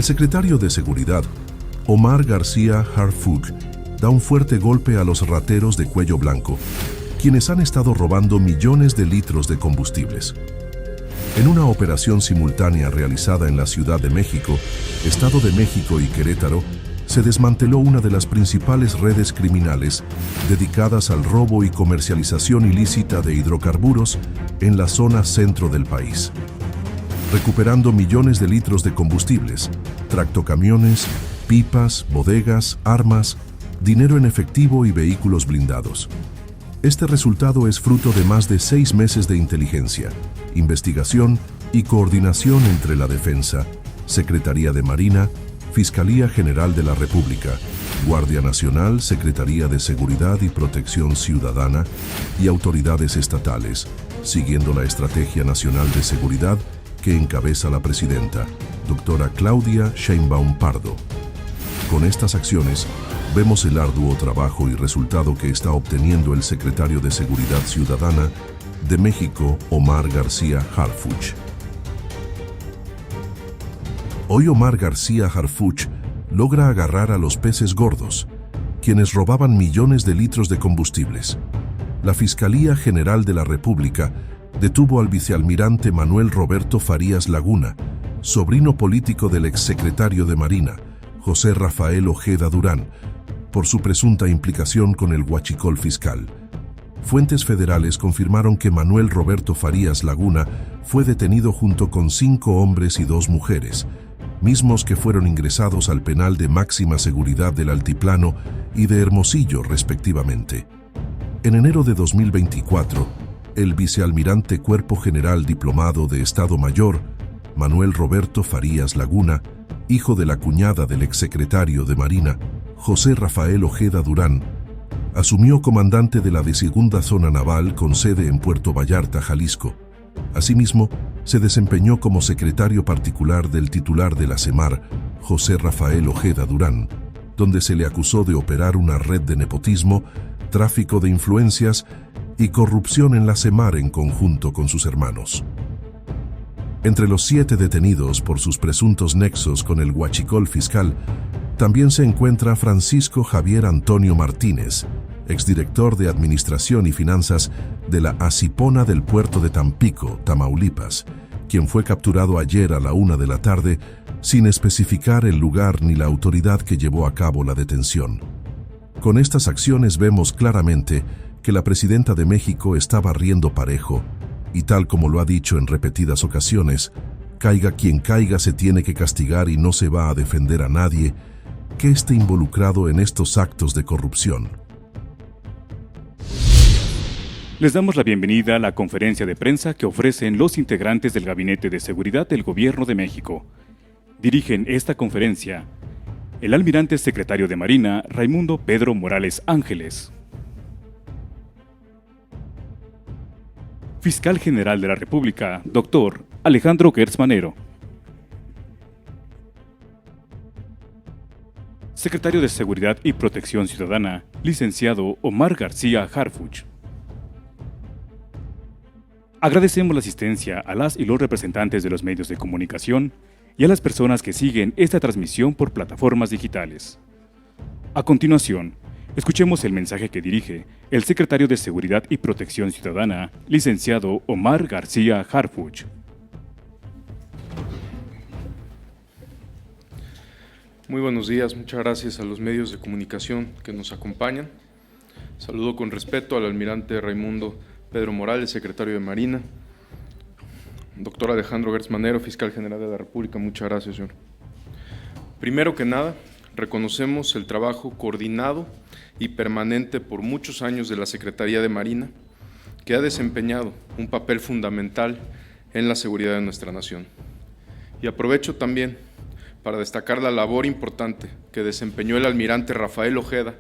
secretario de Seguridad, Omar García Harfuch, da un fuerte golpe a los rateros de cuello blanco, quienes han estado robando millones de litros de combustibles. En una operación simultánea realizada en la Ciudad de México, Estado de México y Querétaro, se desmanteló una de las principales redes criminales dedicadas al robo y comercialización ilícita de hidrocarburos en la zona centro del país, recuperando millones de litros de combustibles, tractocamiones, pipas, bodegas, armas, dinero en efectivo y vehículos blindados. Este resultado es fruto de más de 6 meses de inteligencia, investigación y coordinación entre la Defensa, Secretaría de Marina, Fiscalía General de la República, Guardia Nacional, Secretaría de Seguridad y Protección Ciudadana y autoridades estatales, siguiendo la Estrategia Nacional de Seguridad que encabeza la presidenta, doctora Claudia Sheinbaum Pardo. Con estas acciones, vemos el arduo trabajo y resultado que está obteniendo el secretario de Seguridad Ciudadana de México, Omar García Harfuch. Hoy Omar García Harfuch logra agarrar a los peces gordos, quienes robaban millones de litros de combustibles. La Fiscalía General de la República detuvo al vicealmirante Manuel Roberto Farías Laguna, sobrino político del exsecretario de Marina, José Rafael Ojeda Durán, por su presunta implicación con el huachicol fiscal. Fuentes federales confirmaron que Manuel Roberto Farías Laguna fue detenido junto con 5 hombres y 2 mujeres, mismos que fueron ingresados al penal de máxima seguridad del Altiplano y de Hermosillo, respectivamente. En enero de 2024, el vicealmirante Cuerpo General Diplomado de Estado Mayor, Manuel Roberto Farías Laguna, hijo de la cuñada del exsecretario de Marina, José Rafael Ojeda Durán, asumió comandante de la 12ª Zona Naval con sede en Puerto Vallarta, Jalisco. Asimismo, se desempeñó como secretario particular del titular de la SEMAR, José Rafael Ojeda Durán, donde se le acusó de operar una red de nepotismo, tráfico de influencias y corrupción en la SEMAR en conjunto con sus hermanos. Entre los 7 detenidos por sus presuntos nexos con el huachicol fiscal, también se encuentra Francisco Javier Antonio Martínez, exdirector de Administración y Finanzas de la Asipona del puerto de Tampico, Tamaulipas, quien fue capturado ayer a la 1 de la tarde sin especificar el lugar ni la autoridad que llevó a cabo la detención. Con estas acciones vemos claramente que la presidenta de México está barriendo parejo y, tal como lo ha dicho en repetidas ocasiones, caiga quien caiga, se tiene que castigar y no se va a defender a nadie que esté involucrado en estos actos de corrupción. Les damos la bienvenida a la conferencia de prensa que ofrecen los integrantes del Gabinete de Seguridad del Gobierno de México. Dirigen esta conferencia el almirante secretario de Marina, Raimundo Pedro Morales Ángeles. Fiscal General de la República, Dr. Alejandro Gertz Manero. Secretario de Seguridad y Protección Ciudadana, licenciado Omar García Harfuch. Agradecemos la asistencia a las y los representantes de los medios de comunicación y a las personas que siguen esta transmisión por plataformas digitales. A continuación, escuchemos el mensaje que dirige el secretario de Seguridad y Protección Ciudadana, licenciado Omar García Harfuch. Muy buenos días, muchas gracias a los medios de comunicación que nos acompañan. Saludo con respeto al almirante Raimundo Pedro Morales, secretario de Marina. Doctor Alejandro Gertz Manero, fiscal general de la República, muchas gracias, señor. Primero que nada, reconocemos el trabajo coordinado y permanente por muchos años de la Secretaría de Marina, que ha desempeñado un papel fundamental en la seguridad de nuestra nación. Y aprovecho también para destacar la labor importante que desempeñó el almirante Rafael Ojeda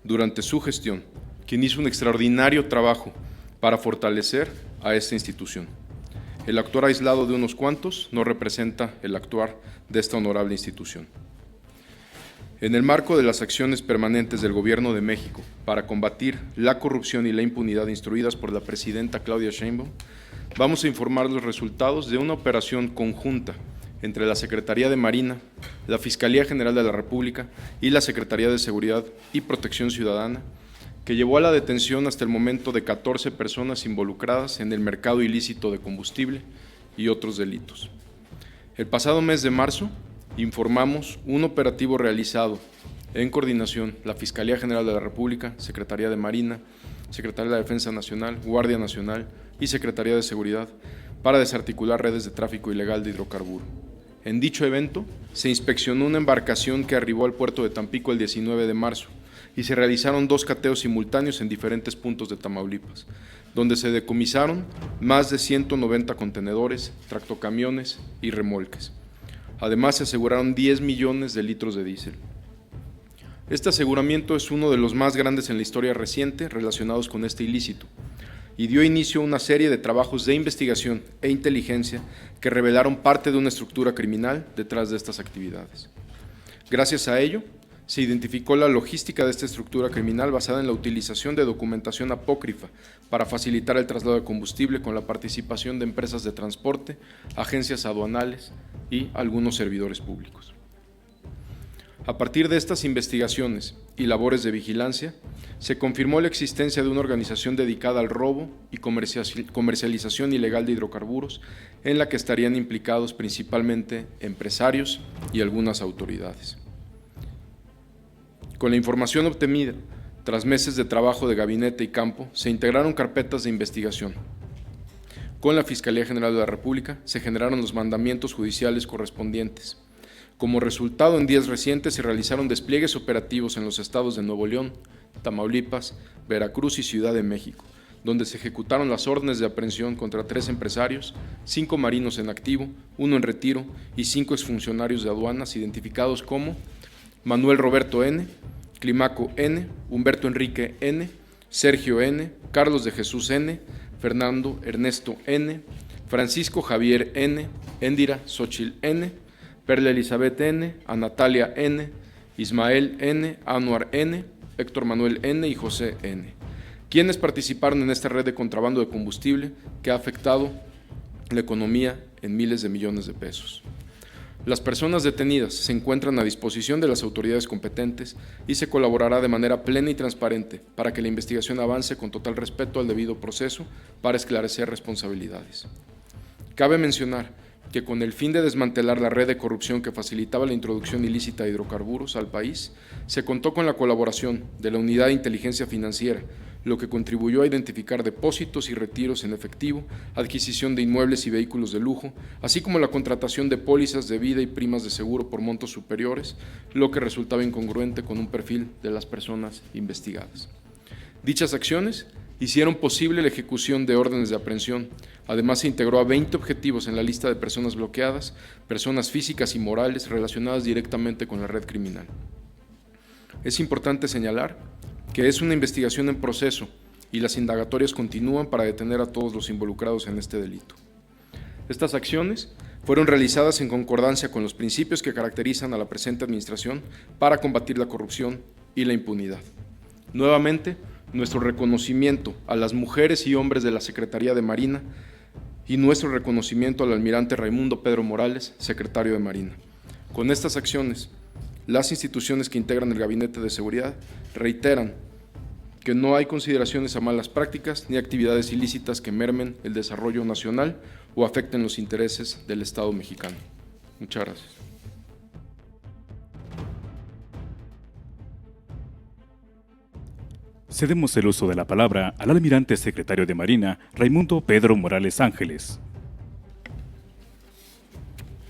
durante su gestión, quien hizo un extraordinario trabajo para fortalecer a esta institución. El actuar aislado de unos cuantos no representa el actuar de esta honorable institución. En el marco de las acciones permanentes del Gobierno de México para combatir la corrupción y la impunidad instruidas por la presidenta Claudia Sheinbaum, vamos a informar los resultados de una operación conjunta entre la Secretaría de Marina, la Fiscalía General de la República y la Secretaría de Seguridad y Protección Ciudadana, que llevó a la detención hasta el momento de 14 personas involucradas en el mercado ilícito de combustible y otros delitos. El pasado mes de marzo informamos un operativo realizado en coordinación la Fiscalía General de la República, Secretaría de Marina, Secretaría de la Defensa Nacional, Guardia Nacional y Secretaría de Seguridad para desarticular redes de tráfico ilegal de hidrocarburo. En dicho evento se inspeccionó una embarcación que arribó al puerto de Tampico el 19 de marzo y se realizaron 2 cateos simultáneos en diferentes puntos de Tamaulipas, donde se decomisaron más de 190 contenedores, tractocamiones y remolques. Además, se aseguraron 10 millones de litros de diésel. Este aseguramiento es uno de los más grandes en la historia reciente relacionados con este ilícito y dio inicio a una serie de trabajos de investigación e inteligencia que revelaron parte de una estructura criminal detrás de estas actividades. Gracias a ello, se identificó la logística de esta estructura criminal basada en la utilización de documentación apócrifa para facilitar el traslado de combustible con la participación de empresas de transporte, agencias aduanales y algunos servidores públicos. A partir de estas investigaciones y labores de vigilancia, se confirmó la existencia de una organización dedicada al robo y comercialización ilegal de hidrocarburos, en la que estarían implicados principalmente empresarios y algunas autoridades. Con la información obtenida, tras meses de trabajo de gabinete y campo, se integraron carpetas de investigación. Con la Fiscalía General de la República se generaron los mandamientos judiciales correspondientes. Como resultado, en días recientes se realizaron despliegues operativos en los estados de Nuevo León, Tamaulipas, Veracruz y Ciudad de México, donde se ejecutaron las órdenes de aprehensión contra 3 empresarios, 5 marinos en activo, 1 en retiro y 5 exfuncionarios de aduanas identificados como Manuel Roberto N., Climaco N., Humberto Enrique N., Sergio N., Carlos de Jesús N., Fernando Ernesto N., Francisco Javier N., Endira Xochitl N., Perla Elizabeth N., Anatalia N., Ismael N., Anuar N., Héctor Manuel N. y José N., quienes participaron en esta red de contrabando de combustible que ha afectado la economía en miles de millones de pesos. Las personas detenidas se encuentran a disposición de las autoridades competentes y se colaborará de manera plena y transparente para que la investigación avance con total respeto al debido proceso para esclarecer responsabilidades. Cabe mencionar que con el fin de desmantelar la red de corrupción que facilitaba la introducción ilícita de hidrocarburos al país, se contó con la colaboración de la Unidad de Inteligencia Financiera, lo que contribuyó a identificar depósitos y retiros en efectivo, adquisición de inmuebles y vehículos de lujo, así como la contratación de pólizas de vida y primas de seguro por montos superiores, lo que resultaba incongruente con un perfil de las personas investigadas. Dichas acciones hicieron posible la ejecución de órdenes de aprehensión. Además, se integró a 20 objetivos en la lista de personas bloqueadas, personas físicas y morales relacionadas directamente con la red criminal. Es importante señalar que es una investigación en proceso y las indagatorias continúan para detener a todos los involucrados en este delito. Estas acciones fueron realizadas en concordancia con los principios que caracterizan a la presente administración para combatir la corrupción y la impunidad. Nuevamente, nuestro reconocimiento a las mujeres y hombres de la Secretaría de Marina y nuestro reconocimiento al almirante Raimundo Pedro Morales, secretario de Marina. Con estas acciones, las instituciones que integran el Gabinete de Seguridad reiteran que no hay consideraciones a malas prácticas ni actividades ilícitas que mermen el desarrollo nacional o afecten los intereses del Estado mexicano. Muchas gracias. Cedemos el uso de la palabra al almirante secretario de Marina, Raimundo Pedro Morales Ángeles.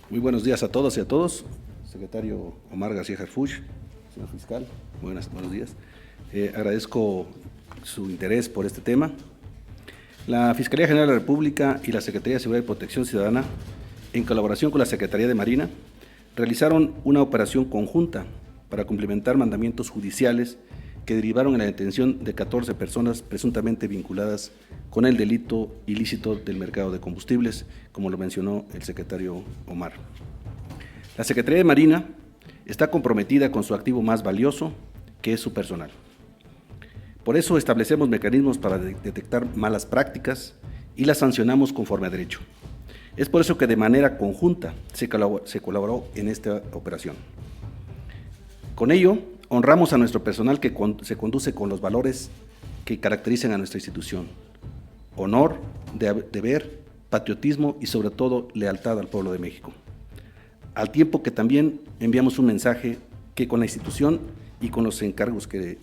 Muy buenos días a todas y a todos. Secretario Omar García Harfuch, señor fiscal, buenos días. Agradezco su interés por este tema. La Fiscalía General de la República y la Secretaría de Seguridad y Protección Ciudadana, en colaboración con la Secretaría de Marina, realizaron una operación conjunta para cumplimentar mandamientos judiciales que derivaron en la detención de 14 personas presuntamente vinculadas con el delito ilícito del mercado de combustibles, como lo mencionó el secretario Omar. La Secretaría de Marina está comprometida con su activo más valioso, que es su personal. Por eso establecemos mecanismos para detectar malas prácticas y las sancionamos conforme a derecho. Es por eso que de manera conjunta se colaboró en esta operación. Con ello, honramos a nuestro personal que se conduce con los valores que caracterizan a nuestra institución: honor, deber, patriotismo y sobre todo lealtad al pueblo de México. Al tiempo que también enviamos un mensaje que con la institución y con los encargos que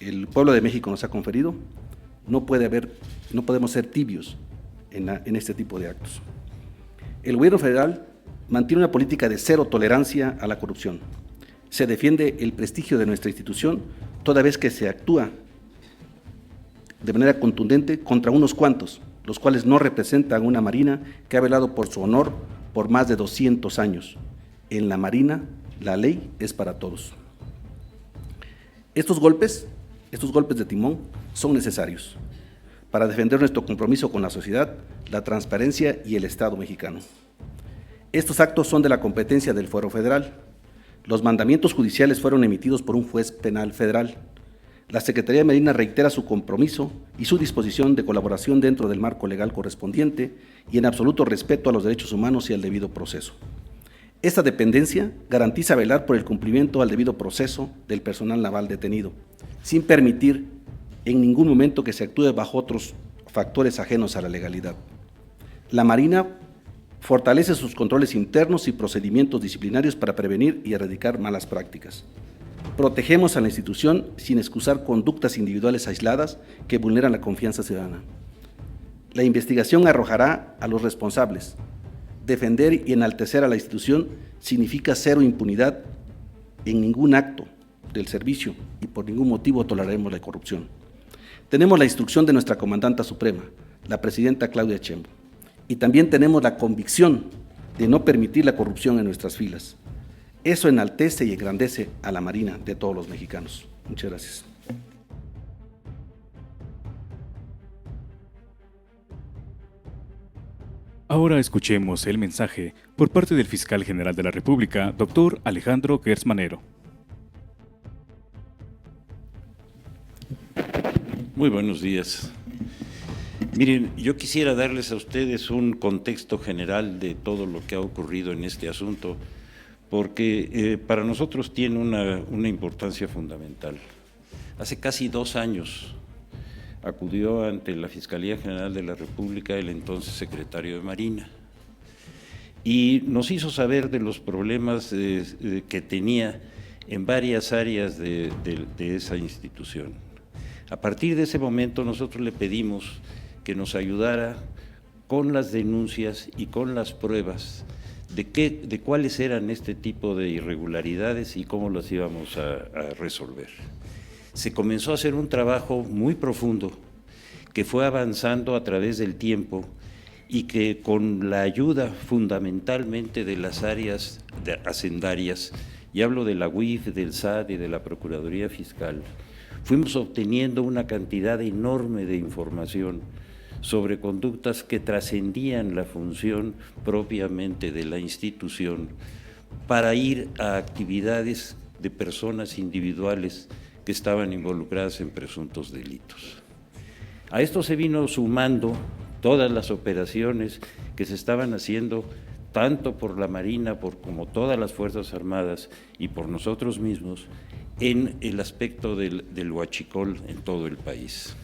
el pueblo de México nos ha conferido, no podemos ser tibios en este tipo de actos. El gobierno federal mantiene una política de cero tolerancia a la corrupción. Se defiende el prestigio de nuestra institución toda vez que se actúa de manera contundente contra unos cuantos, los cuales no representan una Marina que ha velado por su honor por más de 200 años. En la Marina, la ley es para todos. Estos golpes de timón son necesarios para defender nuestro compromiso con la sociedad, la transparencia y el Estado mexicano. Estos actos son de la competencia del Fuero Federal. Los mandamientos judiciales fueron emitidos por un juez penal federal. La Secretaría de Marina reitera su compromiso y su disposición de colaboración dentro del marco legal correspondiente y en absoluto respeto a los derechos humanos y al debido proceso. Esta dependencia garantiza velar por el cumplimiento al debido proceso del personal naval detenido, sin permitir en ningún momento que se actúe bajo otros factores ajenos a la legalidad. La Marina fortalece sus controles internos y procedimientos disciplinarios para prevenir y erradicar malas prácticas. Protegemos a la institución sin excusar conductas individuales aisladas que vulneran la confianza ciudadana. La investigación arrojará a los responsables. Defender y enaltecer a la institución significa cero impunidad en ningún acto del servicio y por ningún motivo toleraremos la corrupción. Tenemos la instrucción de nuestra comandanta suprema, la presidenta Claudia Sheinbaum, y también tenemos la convicción de no permitir la corrupción en nuestras filas. Eso enaltece y engrandece a la Marina de todos los mexicanos. Muchas gracias. Ahora escuchemos el mensaje por parte del Fiscal General de la República, doctor Alejandro Gertz Manero. Muy buenos días. Miren, yo quisiera darles a ustedes un contexto general de todo lo que ha ocurrido en este asunto, porque para nosotros tiene una importancia fundamental. Hace casi 2 años acudió ante la Fiscalía General de la República el entonces secretario de Marina y nos hizo saber de los problemas que tenía en varias áreas de esa institución. A partir de ese momento nosotros le pedimos que nos ayudara con las denuncias y con las pruebas de cuáles eran este tipo de irregularidades y cómo las íbamos a resolver. Se comenzó a hacer un trabajo muy profundo que fue avanzando a través del tiempo y que con la ayuda fundamentalmente de las áreas hacendarias, y hablo de la UIF, del SAT y de la Procuraduría Fiscal, fuimos obteniendo una cantidad enorme de información sobre conductas que trascendían la función propiamente de la institución para ir a actividades de personas individuales que estaban involucradas en presuntos delitos. A esto se vino sumando todas las operaciones que se estaban haciendo tanto por la Marina como todas las Fuerzas Armadas y por nosotros mismos en el aspecto del huachicol en todo el país.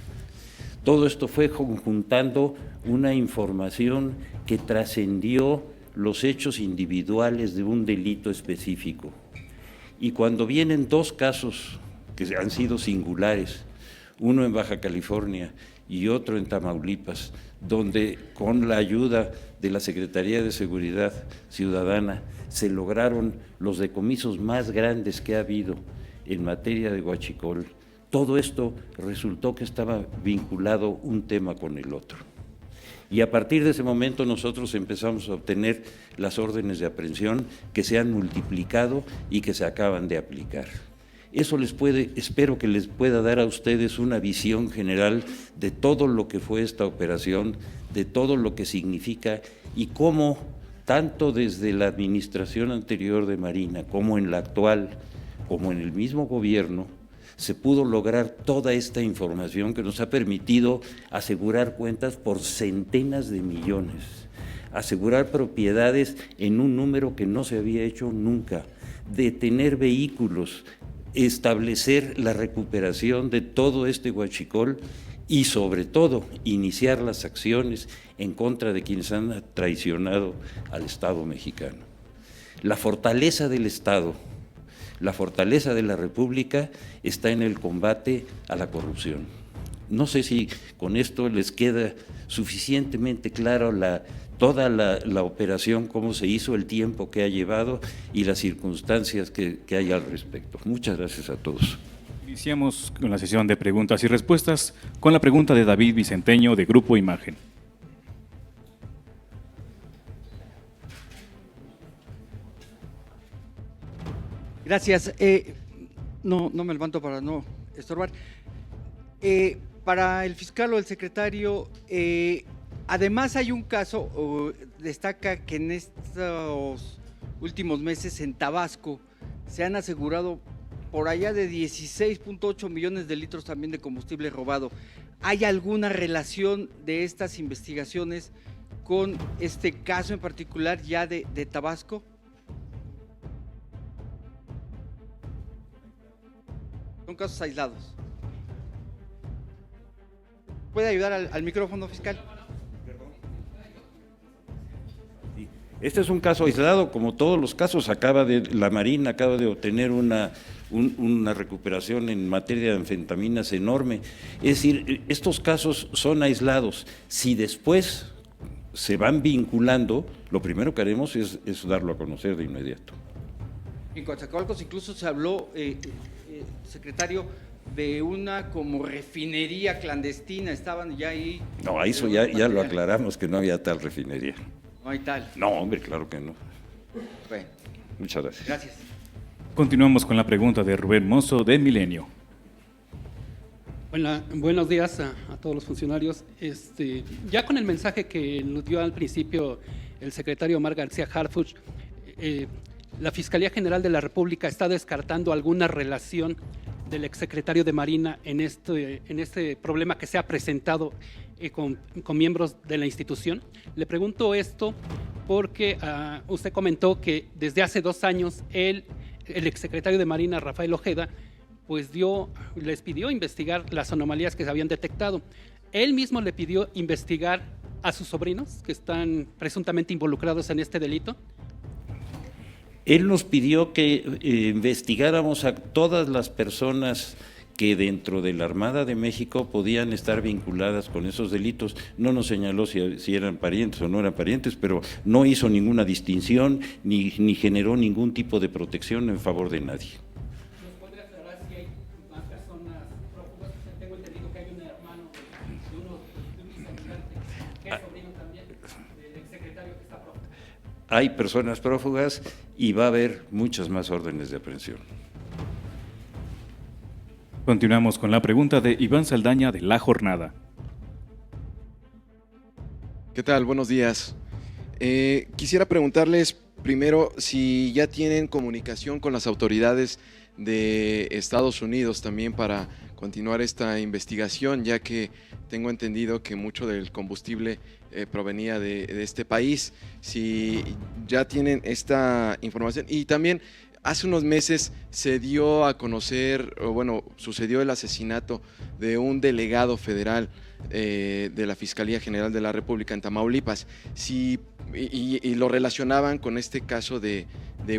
Todo esto fue conjuntando una información que trascendió los hechos individuales de un delito específico. Y cuando vienen 2 casos que han sido singulares, uno en Baja California y otro en Tamaulipas, donde con la ayuda de la Secretaría de Seguridad Ciudadana se lograron los decomisos más grandes que ha habido en materia de huachicol, todo esto resultó que estaba vinculado un tema con el otro. Y a partir de ese momento nosotros empezamos a obtener las órdenes de aprehensión que se han multiplicado y que se acaban de aplicar. Eso espero que les pueda dar a ustedes una visión general de todo lo que fue esta operación, de todo lo que significa y cómo, tanto desde la administración anterior de Marina como en la actual, como en el mismo gobierno, se pudo lograr toda esta información que nos ha permitido asegurar cuentas por centenas de millones. asegurar propiedades en un número que no se había hecho nunca, detener vehículos, establecer la recuperación de todo este huachicol y sobre todo iniciar las acciones en contra de quienes han traicionado al Estado mexicano. La fortaleza del Estado, la fortaleza de la República está en el combate a la corrupción. No sé si con esto les queda suficientemente claro toda la operación, cómo se hizo, el tiempo que ha llevado y las circunstancias que hay al respecto. Muchas gracias a todos. Iniciamos con la sesión de preguntas y respuestas con la pregunta de David Vicenteño de Grupo Imagen. Gracias. No me levanto para no estorbar. Para el fiscal o el secretario, además hay un caso, destaca que en estos últimos meses en Tabasco se han asegurado por allá de 16.8 millones de litros también de combustible robado. ¿Hay alguna relación de estas investigaciones con este caso en particular ya de Tabasco? Son casos aislados. ¿Puede ayudar al micrófono, fiscal? Este es un caso aislado, como todos los casos. La Marina acaba de obtener una recuperación en materia de anfetaminas enorme. Es decir, estos casos son aislados. Si después se van vinculando, lo primero que haremos es darlo a conocer de inmediato. En Coatzacoalcos incluso se habló, secretario, de una como refinería clandestina, estaban ya ahí. No, eso ya lo aclaramos, que no había tal refinería. No hay tal. No, hombre, claro que no. Bueno. Muchas gracias. Gracias. Continuamos con la pregunta de Rubén Mozo de Milenio. Buenos días a todos los funcionarios. Ya con el mensaje que nos dio al principio el secretario Omar García Harfuch, la Fiscalía General de la República está descartando alguna relación del exsecretario de Marina en este problema que se ha presentado con miembros de la institución. Le pregunto esto porque usted comentó que desde hace 2 años el exsecretario de Marina, Rafael Ojeda, pues les pidió investigar las anomalías que se habían detectado. Él mismo le pidió investigar a sus sobrinos que están presuntamente involucrados en este delito. Él nos pidió que investigáramos a todas las personas que dentro de la Armada de México podían estar vinculadas con esos delitos. No nos señaló si eran parientes o no eran parientes, pero no hizo ninguna distinción ni generó ningún tipo de protección en favor de nadie. ¿Nos puede aclarar si hay más personas prófugas? Tengo entendido que hay un hermano de un vicealmirante, que es sobrino también del exsecretario que está prófugo. Hay personas prófugas y va a haber muchas más órdenes de aprehensión. Continuamos con la pregunta de Iván Saldaña de La Jornada. ¿Qué tal? Buenos días. Quisiera preguntarles primero si ya tienen comunicación con las autoridades de Estados Unidos también para continuar esta investigación, ya que tengo entendido que mucho del combustible provenía de este país. Si ya tienen esta información. Y también hace unos meses se dio a conocer, sucedió el asesinato de un delegado federal de la Fiscalía General de la República en Tamaulipas. Y lo relacionaban con este caso de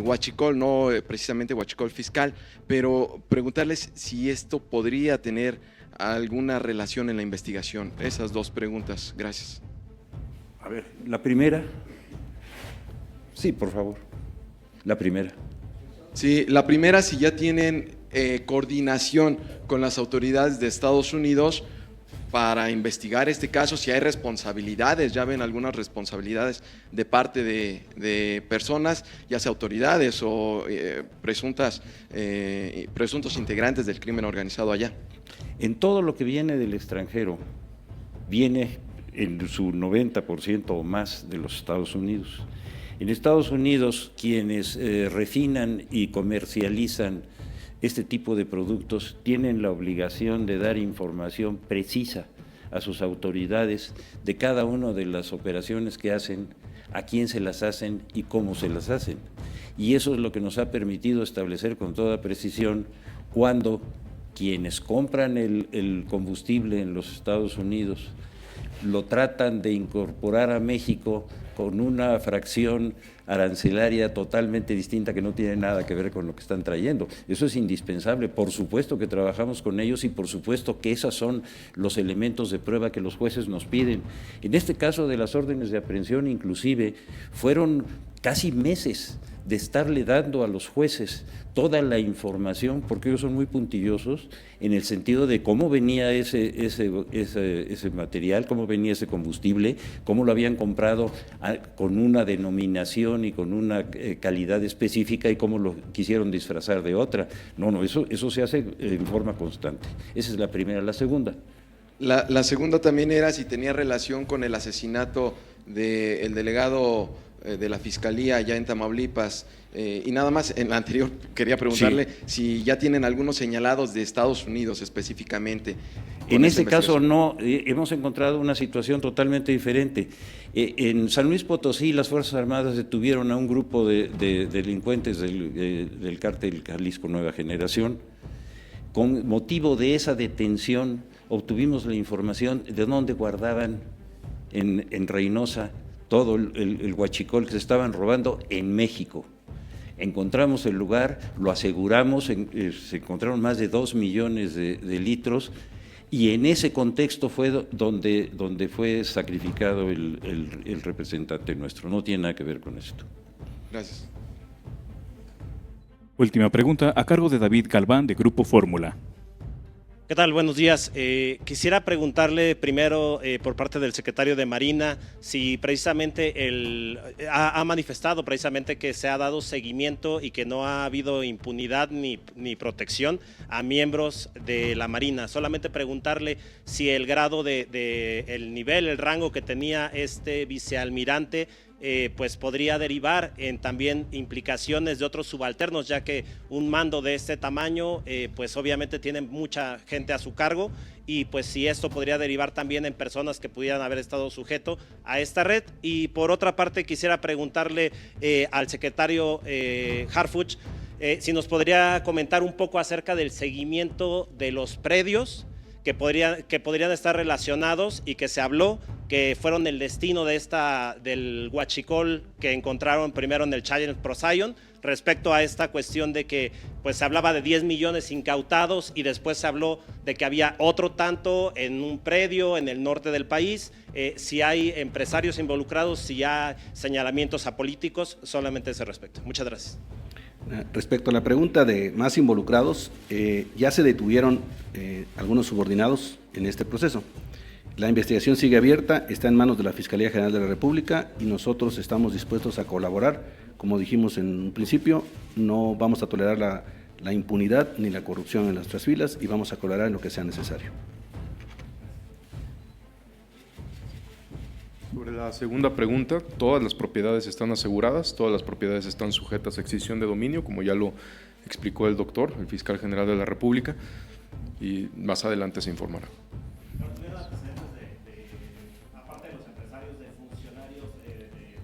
huachicol, no precisamente huachicol fiscal, pero preguntarles si esto podría tener alguna relación en la investigación. Esas 2 preguntas. Gracias. A ver, la primera. Sí, por favor. La primera. Sí, la primera, si ya tienen coordinación con las autoridades de Estados Unidos para investigar este caso, si hay responsabilidades, ya ven algunas responsabilidades de parte de personas, ya sea autoridades o presuntos integrantes del crimen organizado allá. En todo lo que viene del extranjero, viene en su 90% o más de los Estados Unidos. En Estados Unidos, quienes refinan y comercializan este tipo de productos tienen la obligación de dar información precisa a sus autoridades de cada una de las operaciones que hacen, a quién se las hacen y cómo se las hacen. Y eso es lo que nos ha permitido establecer con toda precisión cuando quienes compran el combustible en los Estados Unidos lo tratan de incorporar a México con una fracción arancelaria totalmente distinta que no tiene nada que ver con lo que están trayendo. Eso es indispensable. Por supuesto que trabajamos con ellos y por supuesto que esos son los elementos de prueba que los jueces nos piden. En este caso de las órdenes de aprehensión, inclusive, fueron casi meses de estarle dando a los jueces toda la información, porque ellos son muy puntillosos en el sentido de cómo venía ese material, cómo venía ese combustible, cómo lo habían comprado con una denominación y con una calidad específica y cómo lo quisieron disfrazar de otra. No, eso se hace en forma constante. Esa es la primera. La segunda. La segunda también era si tenía relación con el asesinato del delegado de la Fiscalía allá en Tamaulipas. Y nada más, en la anterior quería preguntarle si ya tienen algunos señalados de Estados Unidos específicamente. En este caso no, hemos encontrado una situación totalmente diferente. En San Luis Potosí las Fuerzas Armadas detuvieron a un grupo de delincuentes del cártel Jalisco Nueva Generación. Con motivo de esa detención obtuvimos la información de dónde guardaban en Reynosa todo el huachicol que se estaban robando en México. Encontramos el lugar, lo aseguramos, se encontraron más de 2 millones de litros y en ese contexto fue donde fue sacrificado el representante nuestro. No tiene nada que ver con esto. Gracias. Última pregunta a cargo de David Galván de Grupo Fórmula. ¿Qué tal? Buenos días. Quisiera preguntarle primero por parte del secretario de Marina si precisamente ha manifestado precisamente que se ha dado seguimiento y que no ha habido impunidad ni protección a miembros de la Marina. Solamente preguntarle si el grado el nivel, el rango que tenía este vicealmirante pues podría derivar en también implicaciones de otros subalternos, ya que un mando de este tamaño pues obviamente tiene mucha gente a su cargo y pues si esto podría derivar también en personas que pudieran haber estado sujeto a esta red. Y por otra parte quisiera preguntarle al secretario Harfuch si nos podría comentar un poco acerca del seguimiento de los predios que podrían estar relacionados y que se habló que fueron el destino del huachicol que encontraron primero en el Challenge Procyon, respecto a esta cuestión de que pues se hablaba de 10 millones incautados y después se habló de que había otro tanto en un predio en el norte del país. Si hay empresarios involucrados, si hay señalamientos a políticos, solamente ese respecto. Muchas gracias. Respecto a la pregunta de más involucrados, ya se detuvieron algunos subordinados en este proceso. La investigación sigue abierta, está en manos de la Fiscalía General de la República y nosotros estamos dispuestos a colaborar. Como dijimos en un principio, no vamos a tolerar la impunidad ni la corrupción en nuestras filas y vamos a colaborar en lo que sea necesario. Sobre la segunda pregunta, todas las propiedades están aseguradas, todas las propiedades están sujetas a extinción de dominio, como ya lo explicó el doctor, el fiscal general de la República, y más adelante se informará.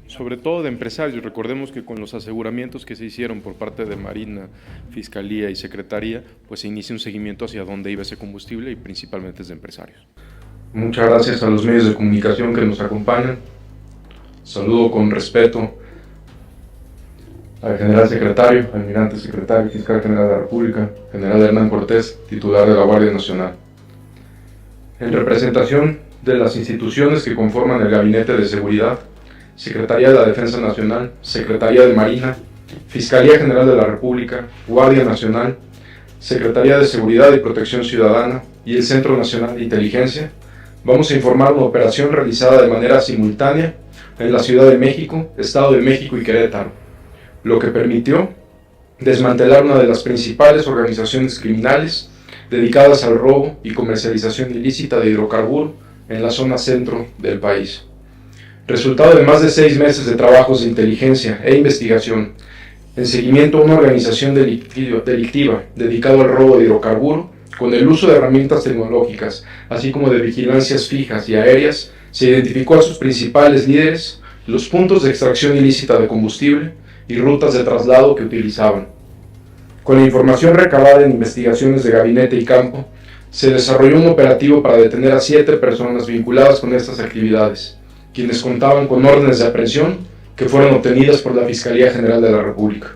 Sobre todo de empresarios, recordemos que con los aseguramientos que se hicieron por parte de Marina, Fiscalía y Secretaría, pues se inicia un seguimiento hacia dónde iba ese combustible y principalmente es de empresarios. Muchas gracias a los medios de comunicación que nos acompañan. Saludo con respeto al general secretario, almirante secretario, fiscal general de la República, general Hernán Cortés, titular de la Guardia Nacional. En representación de las instituciones que conforman el Gabinete de Seguridad, Secretaría de la Defensa Nacional, Secretaría de Marina, Fiscalía General de la República, Guardia Nacional, Secretaría de Seguridad y Protección Ciudadana y el Centro Nacional de Inteligencia, vamos a informar una operación realizada de manera simultánea en la Ciudad de México, Estado de México y Querétaro, lo que permitió desmantelar una de las principales organizaciones criminales dedicadas al robo y comercialización ilícita de hidrocarburo en la zona centro del país. Resultado de más de 6 meses de trabajos de inteligencia e investigación en seguimiento a una organización delictiva dedicada al robo de hidrocarburo, con el uso de herramientas tecnológicas, así como de vigilancias fijas y aéreas, se identificó a sus principales líderes, los puntos de extracción ilícita de combustible y rutas de traslado que utilizaban. Con la información recabada en investigaciones de gabinete y campo, se desarrolló un operativo para detener a 7 personas vinculadas con estas actividades, quienes contaban con órdenes de aprehensión que fueron obtenidas por la Fiscalía General de la República.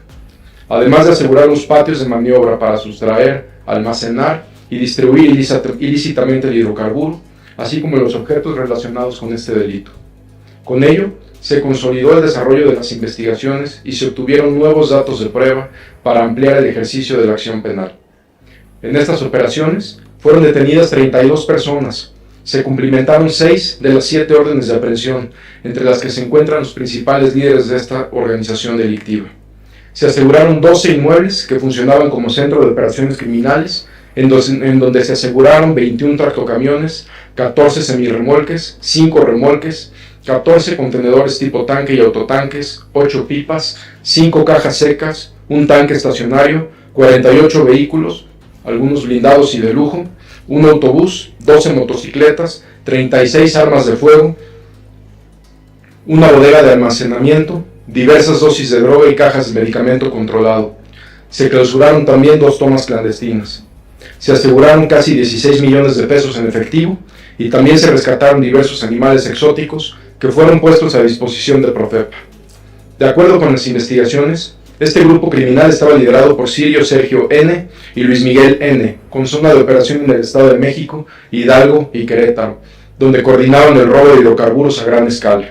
Además de asegurar los patios de maniobra para sustraer, almacenar y distribuir ilícitamente el hidrocarburo, así como los objetos relacionados con este delito. Con ello, se consolidó el desarrollo de las investigaciones y se obtuvieron nuevos datos de prueba para ampliar el ejercicio de la acción penal. En estas operaciones fueron detenidas 32 personas, se cumplimentaron 6 de las 7 órdenes de aprehensión, entre las que se encuentran los principales líderes de esta organización delictiva. Se aseguraron 12 inmuebles que funcionaban como centro de operaciones criminales, en donde se aseguraron 21 tractocamiones, 14 semirremolques, 5 remolques, 14 contenedores tipo tanque y autotanques, 8 pipas, 5 cajas secas, un tanque estacionario, 48 vehículos, algunos blindados y de lujo, un autobús, 12 motocicletas, 36 armas de fuego, una bodega de almacenamiento, diversas dosis de droga y cajas de medicamento controlado. Se clausuraron también 2 tomas clandestinas. Se aseguraron casi 16 millones de pesos en efectivo y también se rescataron diversos animales exóticos que fueron puestos a disposición de Profepa. De acuerdo con las investigaciones, este grupo criminal estaba liderado por Sirio Sergio N. y Luis Miguel N., con zona de operación en el Estado de México, Hidalgo y Querétaro, donde coordinaban el robo de hidrocarburos a gran escala.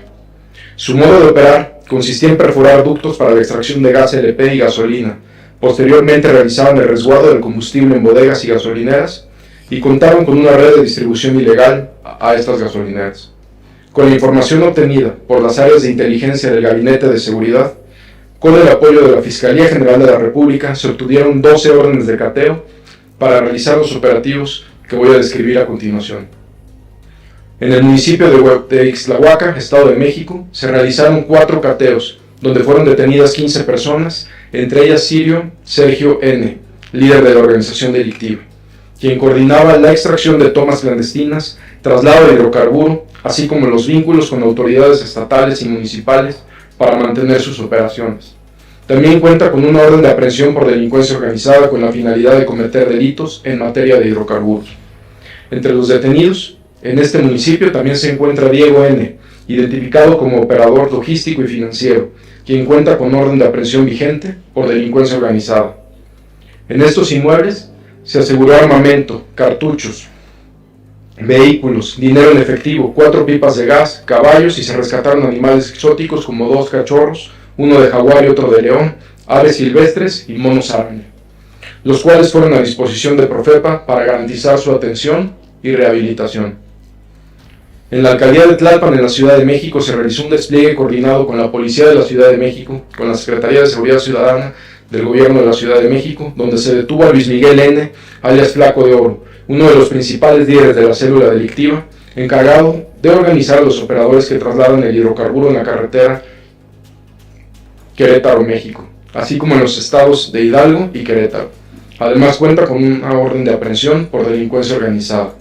Su modo de operar consistía en perforar ductos para la extracción de gas LP y gasolina. Posteriormente realizaban el resguardo del combustible en bodegas y gasolineras y contaban con una red de distribución ilegal a estas gasolineras. Con la información obtenida por las áreas de inteligencia del Gabinete de Seguridad, con el apoyo de la Fiscalía General de la República, se obtuvieron 12 órdenes de cateo para realizar los operativos que voy a describir a continuación. En el municipio de Ixtlahuaca, Estado de México, se realizaron 4 cateos, donde fueron detenidas 15 personas, entre ellas Sirio Sergio N., líder de la organización delictiva, quien coordinaba la extracción de tomas clandestinas, traslado de hidrocarburo, así como los vínculos con autoridades estatales y municipales para mantener sus operaciones. También cuenta con una orden de aprehensión por delincuencia organizada con la finalidad de cometer delitos en materia de hidrocarburos. Entre los detenidos, en este municipio también se encuentra Diego N., identificado como operador logístico y financiero, quien cuenta con orden de aprehensión vigente por delincuencia organizada. En estos inmuebles se aseguró armamento, cartuchos, vehículos, dinero en efectivo, 4 pipas de gas, caballos y se rescataron animales exóticos como 2 cachorros, uno de jaguar y otro de león, aves silvestres y monos araña, los cuales fueron a disposición de Profepa para garantizar su atención y rehabilitación. En la alcaldía de Tlalpan, en la Ciudad de México, se realizó un despliegue coordinado con la Policía de la Ciudad de México, con la Secretaría de Seguridad Ciudadana del Gobierno de la Ciudad de México, donde se detuvo a Luis Miguel N., alias Flaco de Oro, uno de los principales líderes de la célula delictiva, encargado de organizar a los operadores que trasladan el hidrocarburo en la carretera Querétaro-México, así como en los estados de Hidalgo y Querétaro. Además cuenta con una orden de aprehensión por delincuencia organizada.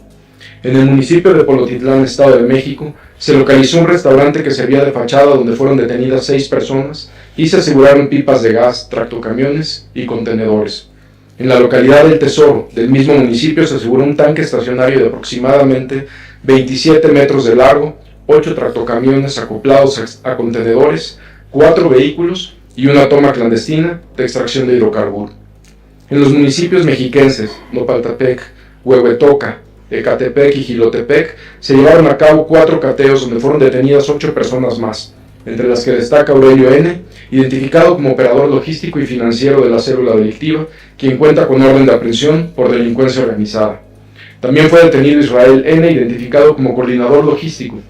En el municipio de Polotitlán, Estado de México, se localizó un restaurante que servía de fachada donde fueron detenidas 6 personas y se aseguraron pipas de gas, tractocamiones y contenedores. En la localidad del Tesoro, del mismo municipio, se aseguró un tanque estacionario de aproximadamente 27 metros de largo, 8 tractocamiones acoplados a contenedores, 4 vehículos y una toma clandestina de extracción de hidrocarburo. En los municipios mexiquenses, Nopaltepec, Huehuetoca, Ecatepec y Jilotepec, se llevaron a cabo 4 cateos donde fueron detenidas 8 personas más, entre las que destaca Aurelio N., identificado como operador logístico y financiero de la célula delictiva, quien cuenta con orden de aprehensión por delincuencia organizada. También fue detenido Israel N., identificado como coordinador logístico,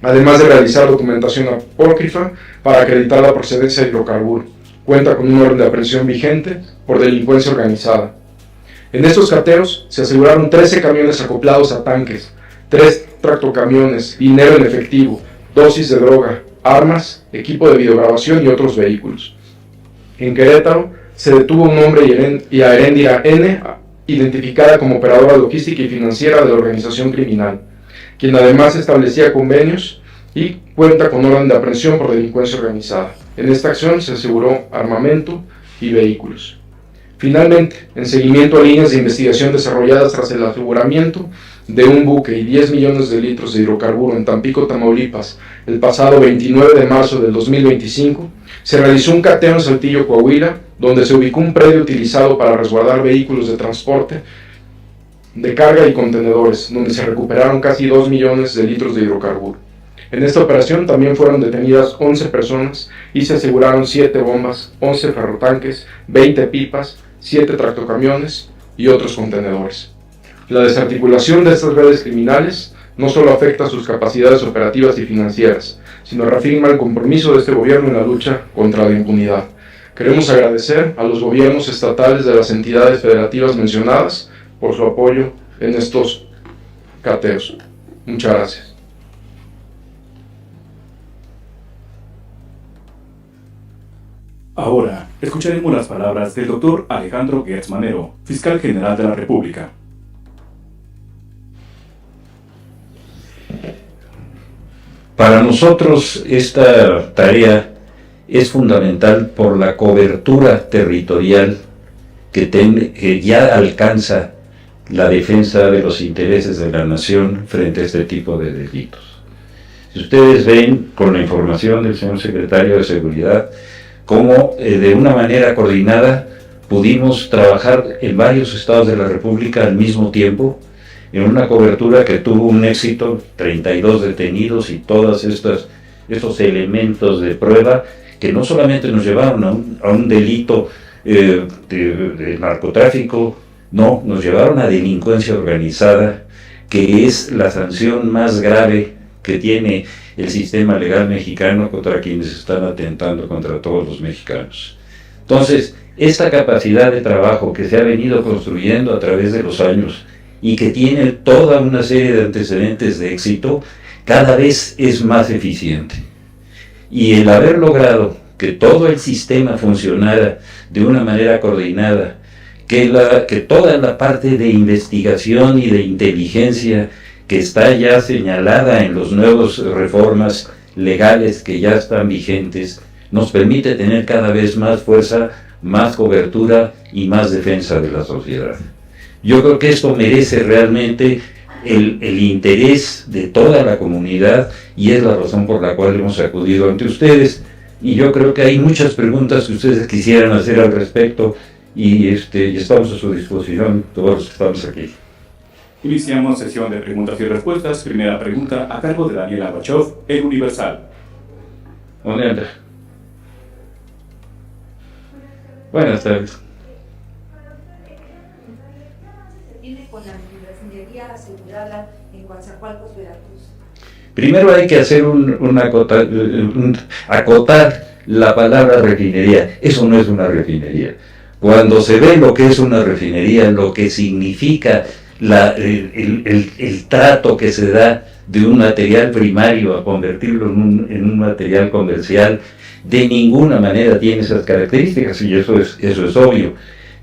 además de realizar documentación apócrifa para acreditar la procedencia de hidrocarburo. Cuenta con una orden de aprehensión vigente por delincuencia organizada. En estos cateos se aseguraron 13 camiones acoplados a tanques, 3 tractocamiones, dinero en efectivo, dosis de droga, armas, equipo de videograbación y otros vehículos. En Querétaro se detuvo a un hombre y a Heréndira N., identificada como operadora logística y financiera de la organización criminal, quien además establecía convenios y cuenta con orden de aprehensión por delincuencia organizada. En esta acción se aseguró armamento y vehículos. Finalmente, en seguimiento a líneas de investigación desarrolladas tras el aseguramiento de un buque y 10 millones de litros de hidrocarburo en Tampico, Tamaulipas, el pasado 29 de marzo del 2025, se realizó un cateo en Saltillo, Coahuila, donde se ubicó un predio utilizado para resguardar vehículos de transporte de carga y contenedores, donde se recuperaron casi 2 millones de litros de hidrocarburo. En esta operación también fueron detenidas 11 personas y se aseguraron 7 bombas, 11 ferrotanques, 20 pipas, 7 tractocamiones y otros contenedores. La desarticulación de estas redes criminales no solo afecta sus capacidades operativas y financieras, sino reafirma el compromiso de este gobierno en la lucha contra la impunidad. Queremos agradecer a los gobiernos estatales de las entidades federativas mencionadas por su apoyo en estos cateos. Muchas gracias. Ahora, escucharemos las palabras del doctor Alejandro Gertz Manero, fiscal general de la República. Para nosotros esta tarea es fundamental por la cobertura territorial que ya alcanza la defensa de los intereses de la nación frente a este tipo de delitos. Si ustedes ven con la información del señor secretario de Seguridad, cómo de una manera coordinada pudimos trabajar en varios estados de la República al mismo tiempo, en una cobertura que tuvo un éxito, 32 detenidos y todos estos elementos de prueba que no solamente nos llevaron a un delito de narcotráfico, no, nos llevaron a delincuencia organizada, que es la sanción más grave que tiene el sistema legal mexicano contra quienes están atentando contra todos los mexicanos. Entonces, esta capacidad de trabajo que se ha venido construyendo a través de los años y que tiene toda una serie de antecedentes de éxito, cada vez es más eficiente. Y el haber logrado que todo el sistema funcionara de una manera coordinada, que toda la parte de investigación y de inteligencia que está ya señalada en las nuevas reformas legales que ya están vigentes, nos permite tener cada vez más fuerza, más cobertura y más defensa de la sociedad. Yo creo que esto merece realmente el interés de toda la comunidad y es la razón por la cual hemos acudido ante ustedes. Y yo creo que hay muchas preguntas que ustedes quisieran hacer al respecto y estamos a su disposición, todos los que estamos aquí. Iniciamos sesión de preguntas y respuestas. Primera pregunta a cargo de Daniela Bachov, El Universal. ¿Dónde anda? Buenas tardes. Tiene con la refinería asegurada en Coatzacoalcos, Veracruz. Primero hay que hacer acotar la palabra refinería. Eso no es una refinería. Cuando se ve lo que es una refinería, lo que significa el trato que se da de un material primario a convertirlo en un material comercial, de ninguna manera tiene esas características, y eso es obvio.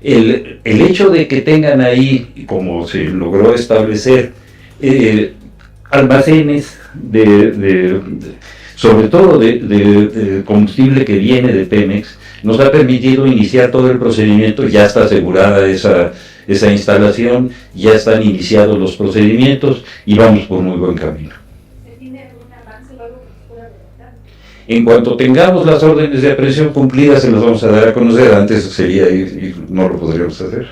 El hecho de que tengan ahí, como se logró establecer, almacenes sobre todo de combustible que viene de Pemex, nos ha permitido iniciar todo el procedimiento. Ya está asegurada esa instalación, ya están iniciados los procedimientos y vamos por muy buen camino. ¿Se tiene algún avance o algo que se pueda adelantar? En cuanto tengamos las órdenes de aprehensión cumplidas, se las vamos a dar a conocer. Antes sería y no lo podríamos hacer.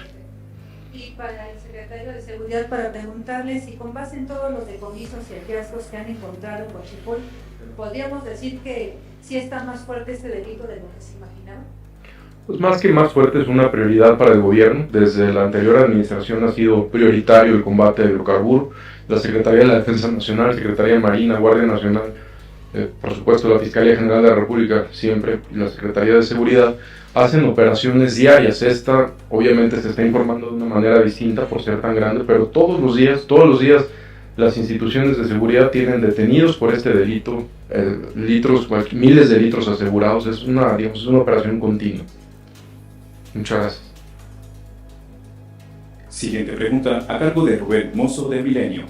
Y para el secretario de Seguridad, para preguntarle si con base en todos los decomisos y hallazgos que han encontrado en Huachipol, ¿podríamos decir que sí está más fuerte este delito de lo que se imaginaba? Pues más que más fuerte, es una prioridad para el gobierno. Desde la anterior administración ha sido prioritario el combate al hidrocarburo. La Secretaría de la Defensa Nacional, Secretaría de Marina, Guardia Nacional, por supuesto la Fiscalía General de la República siempre, y la Secretaría de Seguridad, hacen operaciones diarias. Esta obviamente se está informando de una manera distinta por ser tan grande, pero todos los días las instituciones de seguridad tienen detenidos por este delito, miles de litros asegurados. Es una operación continua. Muchas gracias. Siguiente pregunta a cargo de Rubén Mozo de Milenio.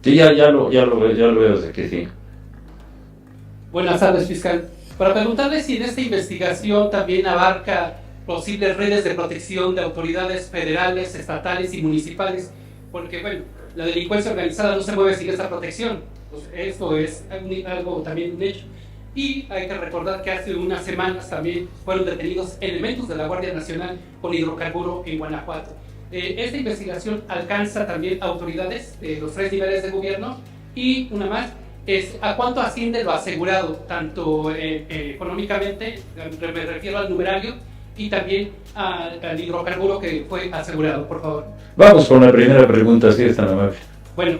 Sí, ya lo veo desde que sí. Buenas tardes, fiscal. Para preguntarle si en esta investigación también abarca posibles redes de protección de autoridades federales, estatales y municipales, porque, bueno, la delincuencia organizada no se mueve sin esta protección. Pues esto es algo también un hecho. Y hay que recordar que hace unas semanas también fueron detenidos elementos de la Guardia Nacional con hidrocarburo en Guanajuato. Esta investigación alcanza también autoridades de los 3 niveles de gobierno. Y una más, ¿a cuánto asciende lo asegurado? Tanto económicamente, me refiero al numerario, y también al hidrocarburo que fue asegurado, por favor. Vamos con la primera pregunta, si es tan amable. Bueno,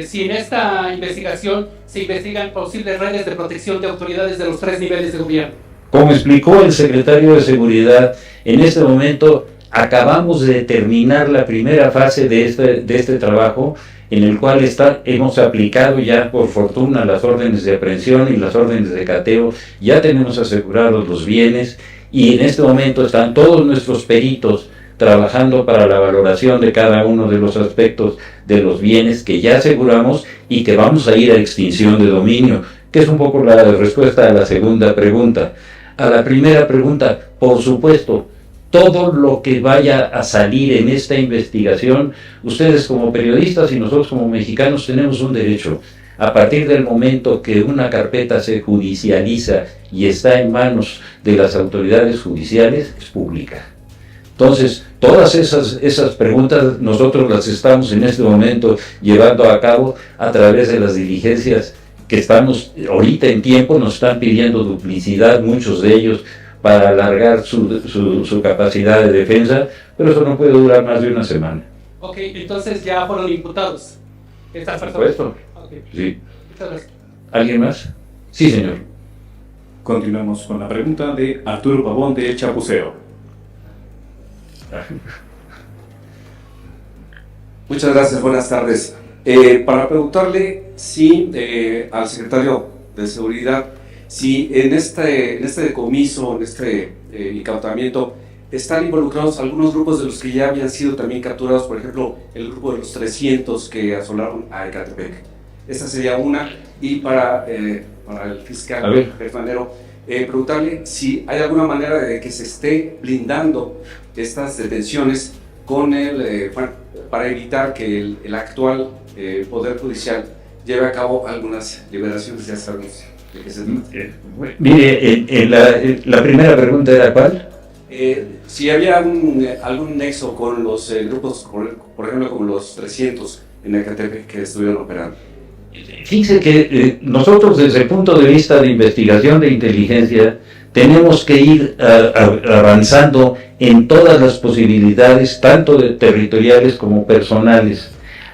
si en esta investigación se investigan posibles redes de protección de autoridades de los 3 niveles de gobierno. Como explicó el secretario de Seguridad, en este momento acabamos de terminar la primera fase de este trabajo, en el cual hemos aplicado ya, por fortuna, las órdenes de aprehensión y las órdenes de cateo. Ya tenemos asegurados los bienes y en este momento están todos nuestros peritos trabajando para la valoración de cada uno de los aspectos de los bienes que ya aseguramos y que vamos a ir a extinción de dominio, que es un poco la respuesta a la segunda pregunta. A la primera pregunta, por supuesto, todo lo que vaya a salir en esta investigación, ustedes como periodistas y nosotros como mexicanos tenemos un derecho. A partir del momento que una carpeta se judicializa y está en manos de las autoridades judiciales, es pública. Entonces, todas esas preguntas nosotros las estamos en este momento llevando a cabo a través de las diligencias que estamos ahorita en tiempo. Nos están pidiendo duplicidad, muchos de ellos, para alargar su capacidad de defensa, pero eso no puede durar más de una semana. Ok, entonces ya fueron imputados estas Por personas. supuesto. Okay. Sí. Muchas gracias. ¿Alguien más? Sí, señor. Continuamos con la pregunta de Arturo Pavón de Chapuceo. Muchas gracias, buenas tardes. Para preguntarle si al secretario de Seguridad, si en este decomiso, en este incautamiento, están involucrados algunos grupos de los que ya habían sido también capturados, por ejemplo, el grupo de los 300 que asolaron a Ecatepec. Esa sería una. Y para el fiscal Germanero, preguntarle si hay alguna manera de que se esté blindando estas detenciones con para evitar que el actual Poder Judicial lleve a cabo algunas liberaciones. Ya sabemos de qué se trata. Mire, la primera pregunta era ¿cuál? Si había algún nexo con los grupos, por ejemplo, con los 300 en Ecatepec que estuvieron operando. Fíjense que nosotros desde el punto de vista de investigación de inteligencia tenemos que ir avanzando en todas las posibilidades, tanto territoriales como personales,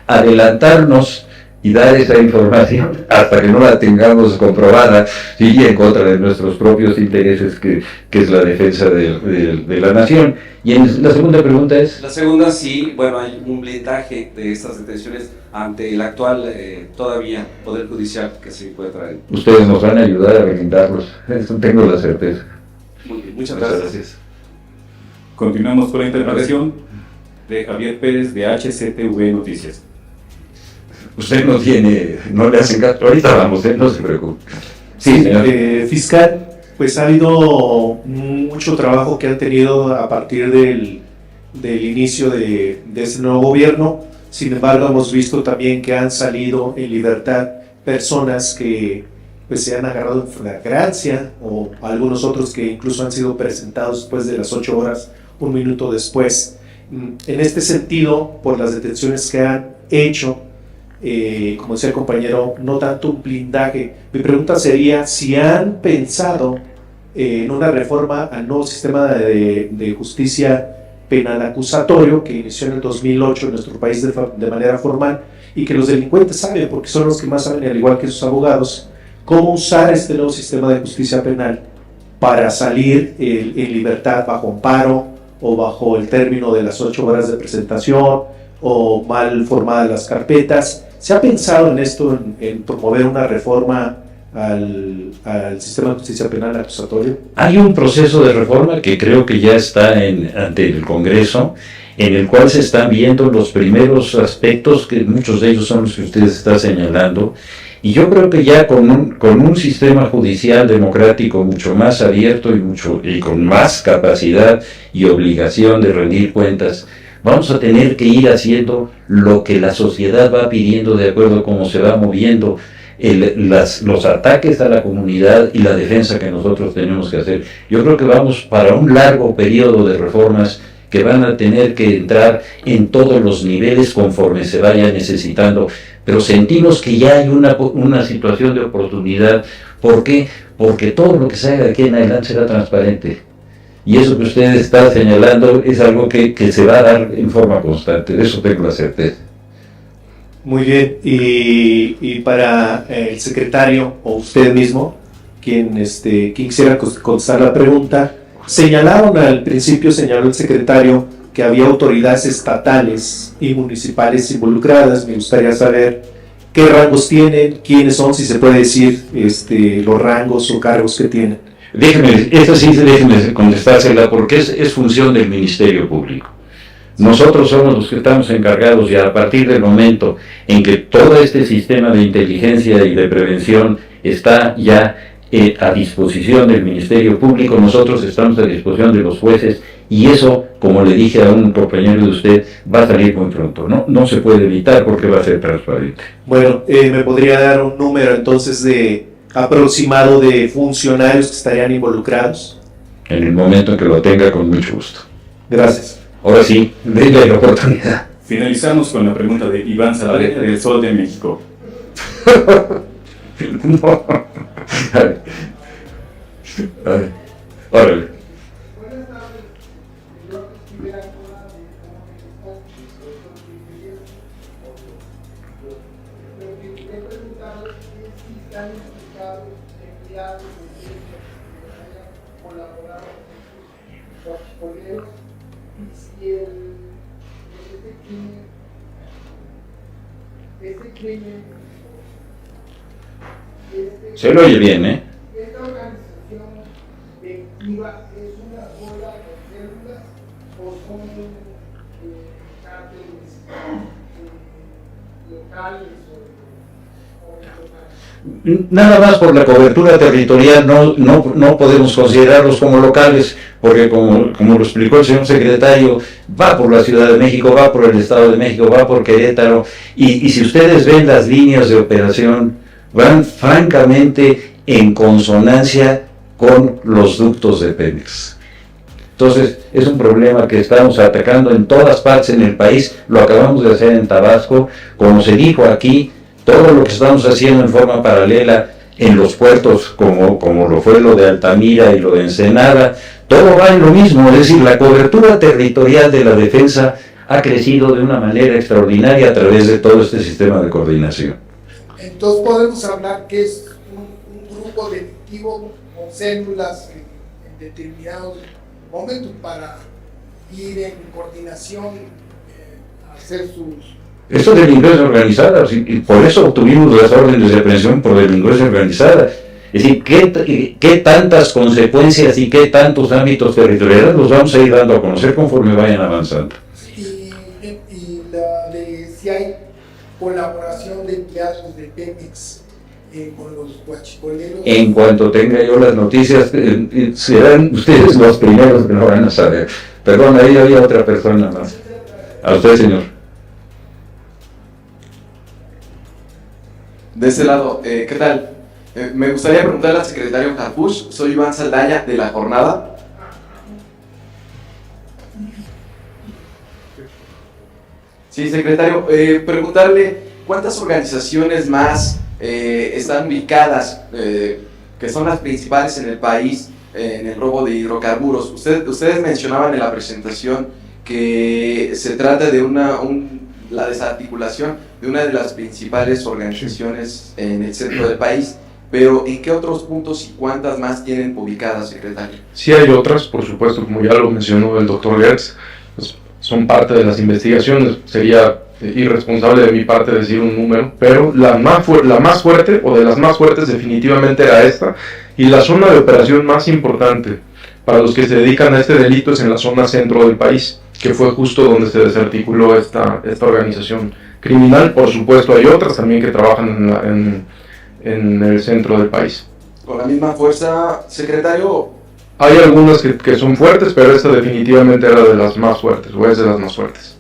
adelantarnos y dar esa información hasta que no la tengamos comprobada y en contra de nuestros propios intereses, que es la defensa de la nación. Y la segunda pregunta es... La segunda, sí, bueno, hay un blindaje de estas detenciones ante el actual, todavía, Poder Judicial que se puede traer. Ustedes nos van a ayudar a blindarlos, eso tengo la certeza. Muy bien, muchas gracias. Continuamos con la intervención de Javier Pérez de HCTV Noticias. Usted no le hacen caso, ahorita vamos, no se preocupe. Sí, señor. Fiscal, pues ha habido mucho trabajo que han tenido a partir del inicio de este nuevo gobierno. Sin embargo, hemos visto también que han salido en libertad personas que pues se han agarrado en flagrancia, o algunos otros que incluso han sido presentados después de las 8 horas, un minuto después. En este sentido, por las detenciones que han hecho, como decía el compañero, no tanto un blindaje. Mi pregunta sería si han pensado en una reforma al nuevo sistema de justicia penal acusatorio que inició en el 2008 en nuestro país de manera formal, y que los delincuentes saben, porque son los que más saben, al igual que sus abogados, cómo usar este nuevo sistema de justicia penal para salir en libertad bajo amparo o bajo el término de las 8 horas de presentación, o mal formadas las carpetas. ¿Se ha pensado en esto, en promover una reforma al sistema de justicia penal acusatorio? Hay un proceso de reforma que creo que ya está ante el Congreso, en el cual se están viendo los primeros aspectos, que muchos de ellos son los que ustedes están señalando, y yo creo que ya con un sistema judicial democrático mucho más abierto y con más capacidad y obligación de rendir cuentas, vamos a tener que ir haciendo lo que la sociedad va pidiendo de acuerdo a cómo se va moviendo los ataques a la comunidad y la defensa que nosotros tenemos que hacer. Yo creo que vamos para un largo periodo de reformas que van a tener que entrar en todos los niveles conforme se vaya necesitando, pero sentimos que ya hay una situación de oportunidad. ¿Por qué? Porque todo lo que se haga de aquí en adelante será transparente. Y eso que usted está señalando es algo que se va a dar en forma constante, de eso tengo la certeza. Muy bien, y para el secretario o usted mismo, quien quisiera contestar la pregunta, señaló el secretario que había autoridades estatales y municipales involucradas. Me gustaría saber qué rangos tienen, quiénes son, si se puede decir los rangos o cargos que tienen. Déjeme contestársela porque es función del Ministerio Público. Nosotros somos los que estamos encargados, y a partir del momento en que todo este sistema de inteligencia y de prevención está ya a disposición del Ministerio Público, nosotros estamos a disposición de los jueces, y eso, como le dije a un compañero de usted, va a salir muy pronto. No se puede evitar porque va a ser transparente. Bueno, ¿me podría dar un número entonces aproximado de funcionarios que estarían involucrados? En el momento en que lo tenga, con mucho gusto. Gracias. Ahora sí, denle la oportunidad. Finalizamos con la pregunta de Iván Salaverry, del Sol de México. No. A ver. Órale. Se lo oye bien, ¿eh? ¿Esta organización delictiva es una sola de células o son cárteles locales o locales? Nada más por la cobertura territorial no podemos considerarlos como locales, porque como lo explicó el señor secretario, va por la Ciudad de México, va por el Estado de México, va por Querétaro, y si ustedes ven las líneas de operación, van francamente en consonancia con los ductos de Pemex. Entonces, es un problema que estamos atacando en todas partes en el país. Lo acabamos de hacer en Tabasco, como se dijo aquí, todo lo que estamos haciendo en forma paralela en los puertos, como lo fue lo de Altamira y lo de Ensenada, todo va en lo mismo. Es decir, la cobertura territorial de la defensa ha crecido de una manera extraordinaria a través de todo este sistema de coordinación. Entonces podemos hablar que es un grupo delictivo con células en determinados momentos para ir en coordinación a hacer sus... Eso es delincuencia organizada, y por eso obtuvimos las órdenes de aprehensión por delincuencia organizada. Es decir, ¿qué tantas consecuencias y qué tantos ámbitos territoriales los vamos a ir dando a conocer conforme vayan avanzando? Y la de si hay colaboración de empleados de Pemex con los guachicoleros. En cuanto tenga yo las noticias, serán ustedes los primeros que lo van a saber. Perdón, ahí había otra persona más. A usted, señor. De ese lado, ¿qué tal? Me gustaría preguntarle al secretario Harfuch, soy Iván Saldaña de La Jornada. Sí, secretario, preguntarle cuántas organizaciones más están ubicadas, que son las principales en el país, en el robo de hidrocarburos. Ustedes mencionaban en la presentación que se trata de la desarticulación de una de las principales organizaciones en el centro del país, pero ¿en qué otros puntos y cuántas más tienen ubicadas, secretario? Sí hay otras, por supuesto, como ya lo mencionó el doctor Gertz, son parte de las investigaciones. Sería irresponsable de mi parte decir un número, pero la más fuerte, o de las más fuertes definitivamente era esta, y la zona de operación más importante para los que se dedican a este delito es en la zona centro del país, que fue justo donde se desarticuló esta organización criminal. Por supuesto hay otras también que trabajan en el centro del país. ¿Con la misma fuerza, secretario? Hay algunas que son fuertes, pero esta definitivamente era de las más fuertes, o es de las más fuertes.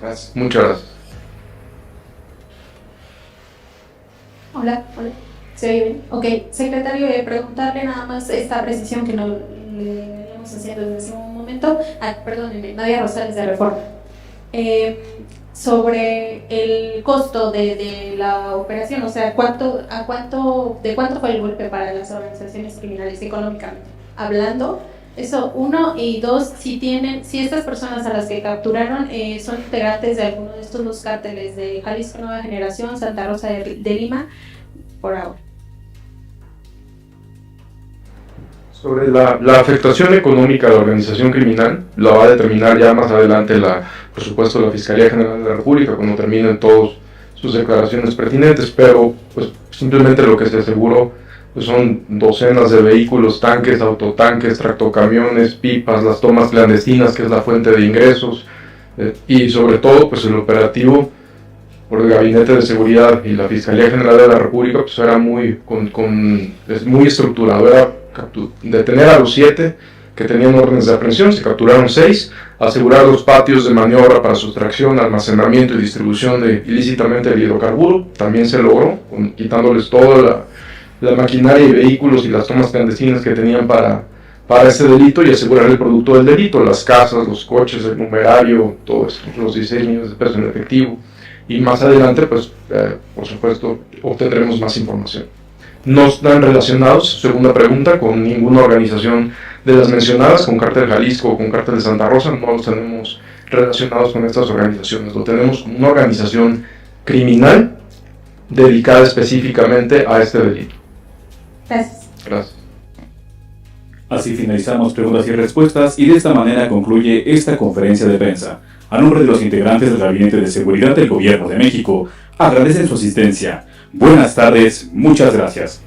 Gracias. Muchas gracias. Hola. ¿Se oye bien? Ok, secretario, preguntarle nada más esta precisión que no le veníamos haciendo desde hace un momento. Perdónenme, Nadia Rosales de Reforma. Sobre el costo de la operación, o sea, ¿de cuánto fue el golpe para las organizaciones criminales económicamente hablando? Eso, uno, y dos, si estas personas a las que capturaron son integrantes de alguno de estos dos cárteles de Jalisco Nueva Generación, Santa Rosa de Lima, por ahora. Sobre la afectación económica de la organización criminal, la va a determinar ya más adelante, por supuesto, la Fiscalía General de la República, cuando terminen todas sus declaraciones pertinentes, pero pues simplemente lo que se aseguró pues, son docenas de vehículos, tanques, autotanques, tractocamiones, pipas, las tomas clandestinas, que es la fuente de ingresos, y sobre todo pues el operativo por el Gabinete de Seguridad y la Fiscalía General de la República pues era muy estructurado, era detener a los 7 que tenían órdenes de aprehensión, se capturaron 6, asegurar los patios de maniobra para sustracción, almacenamiento y distribución ilícitamente de hidrocarburo, también se logró, quitándoles toda la maquinaria y vehículos y las tomas clandestinas que tenían para ese delito, y asegurar el producto del delito, las casas, los coches, el numerario, todo esto, los 16 millones de pesos en efectivo, y más adelante, pues, por supuesto, obtendremos más información. No están relacionados, segunda pregunta, con ninguna organización de las mencionadas, con Cártel Jalisco o con Cártel de Santa Rosa, no los tenemos relacionados con estas organizaciones, lo tenemos como una organización criminal dedicada específicamente a este delito. Gracias. Gracias. Así finalizamos preguntas y respuestas, y de esta manera concluye esta conferencia de prensa. A nombre de los integrantes del Gabinete de Seguridad del Gobierno de México, agradecen su asistencia. Buenas tardes, muchas gracias.